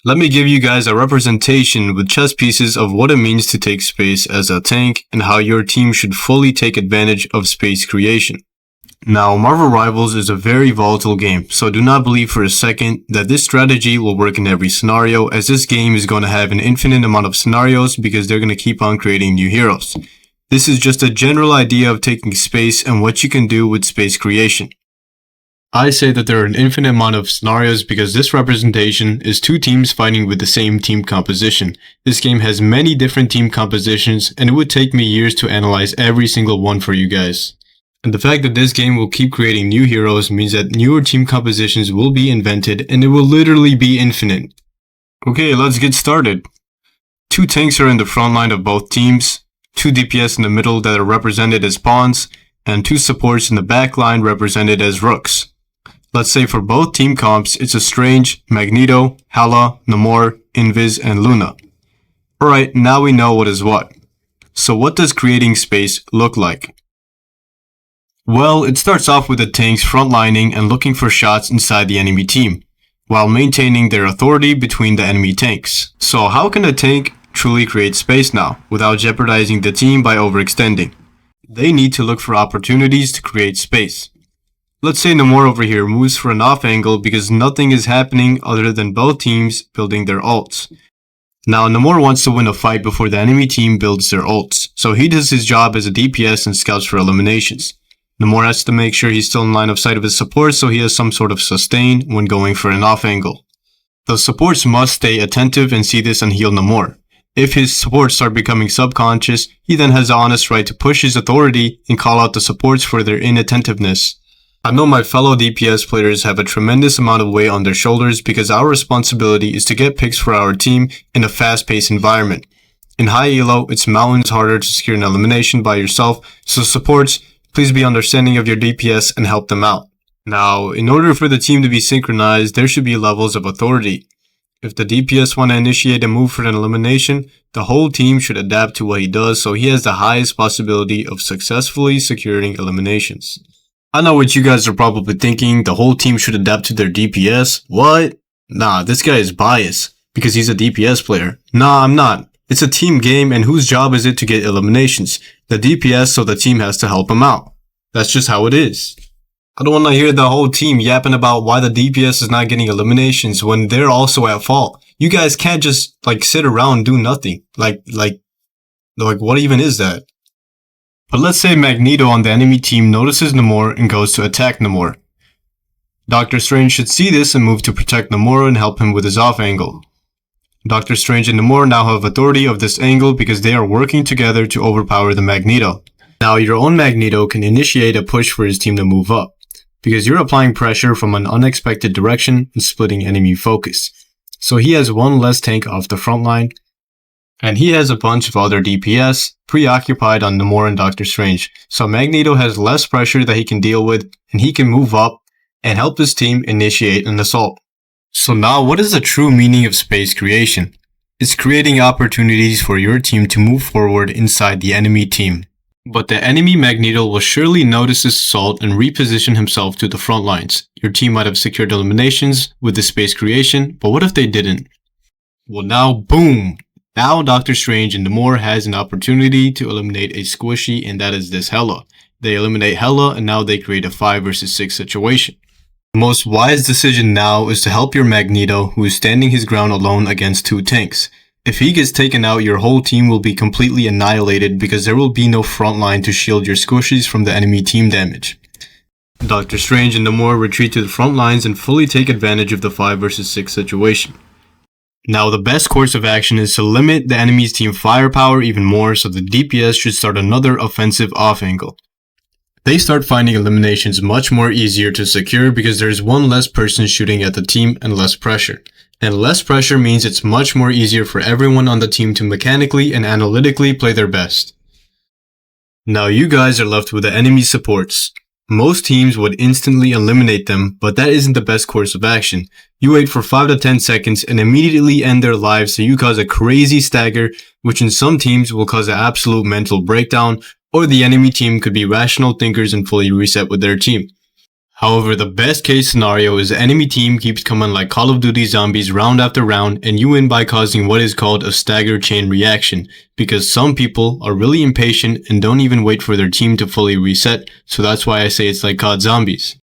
Let me give you guys a representation with chess pieces of what it means to take space as a tank and how your team should fully take advantage of space creation. Now, Marvel Rivals is a very volatile game, so do not believe for a second that this strategy will work in every scenario, as this game is going to have an infinite amount of scenarios because they're going to keep on creating new heroes. This is just a general idea of taking space and what you can do with space creation. I say that there are an infinite amount of scenarios because this representation is two teams fighting with the same team composition. This game has many different team compositions, and it would take me years to analyze every single one for you guys. And the fact that this game will keep creating new heroes means that newer team compositions will be invented, and it will literally be infinite. Okay, let's get started. Two tanks are in the front line of both teams, two DPS in the middle that are represented as pawns, and two supports in the back line represented as rooks. Let's say for both team comps, it's a Strange, Magneto, Hela, Namor, Invis, and Luna. Alright, now we know what is what. So what does creating space look like? Well, it starts off with the tanks frontlining and looking for shots inside the enemy team, while maintaining their authority between the enemy tanks. So how can a tank truly create space now, without jeopardizing the team by overextending? They need to look for opportunities to create space. Let's say Namor over here moves for an off angle because nothing is happening other than both teams building their ults. Now Namor wants to win a fight before the enemy team builds their ults, so he does his job as a DPS and scouts for eliminations. Namor has to make sure he's still in line of sight of his supports so he has some sort of sustain when going for an off angle. The supports must stay attentive and see this and heal Namor. If his supports start becoming subconscious, he then has the honest right to push his authority and call out the supports for their inattentiveness. I know my fellow DPS players have a tremendous amount of weight on their shoulders because our responsibility is to get picks for our team in a fast-paced environment. In high elo, it's mountains harder to secure an elimination by yourself, so supports, please be understanding of your DPS and help them out. Now, in order for the team to be synchronized, there should be levels of authority. If the DPS want to initiate a move for an elimination, the whole team should adapt to what he does so he has the highest possibility of successfully securing eliminations. I know what you guys are probably thinking, the whole team should adapt to their DPS. What? Nah, this guy is biased because he's a DPS player. Nah, I'm not. It's a team game and whose job is it to get eliminations? The DPS, so the team has to help him out. That's just how it is. I don't want to hear the whole team yapping about why the DPS is not getting eliminations when they're also at fault. You guys can't just sit around and do nothing. Like what even is that? But let's say Magneto on the enemy team notices Namor and goes to attack Namor. Doctor Strange should see this and move to protect Namor and help him with his off angle. Doctor Strange and Namor now have authority of this angle because they are working together to overpower the Magneto. Now your own Magneto can initiate a push for his team to move up, because you're applying pressure from an unexpected direction and splitting enemy focus. So he has one less tank off the front line, and he has a bunch of other DPS preoccupied on Namor and Doctor Strange, so Magneto has less pressure that he can deal with, and he can move up and help his team initiate an assault. So now what is the true meaning of space creation? It's creating opportunities for your team to move forward inside the enemy team. But the enemy Magneto will surely notice this assault and reposition himself to the front lines. Your team might have secured eliminations with the space creation, but what if they didn't? Well now, boom! Now Doctor Strange and Namor has an opportunity to eliminate a squishy, and that is this Hela. They eliminate Hela and now they create a 5 versus 6 situation. The most wise decision now is to help your Magneto, who is standing his ground alone against two tanks. If he gets taken out, your whole team will be completely annihilated because there will be no front line to shield your squishies from the enemy team damage. Doctor Strange and Namor retreat to the front lines and fully take advantage of the 5 versus 6 situation. Now the best course of action is to limit the enemy's team firepower even more, so the DPS should start another offensive off angle. They start finding eliminations much more easier to secure because there's one less person shooting at the team and less pressure. And less pressure means it's much more easier for everyone on the team to mechanically and analytically play their best. Now you guys are left with the enemy supports. Most teams would instantly eliminate them, but that isn't the best course of action. You wait for 5 to 10 seconds and immediately end their lives, so you cause a crazy stagger, which in some teams will cause an absolute mental breakdown, or the enemy team could be rational thinkers and fully reset with their team. However, the best case scenario is the enemy team keeps coming like Call of Duty zombies round after round, and you win by causing what is called a stagger chain reaction, because some people are really impatient and don't even wait for their team to fully reset, so that's why I say it's like COD zombies.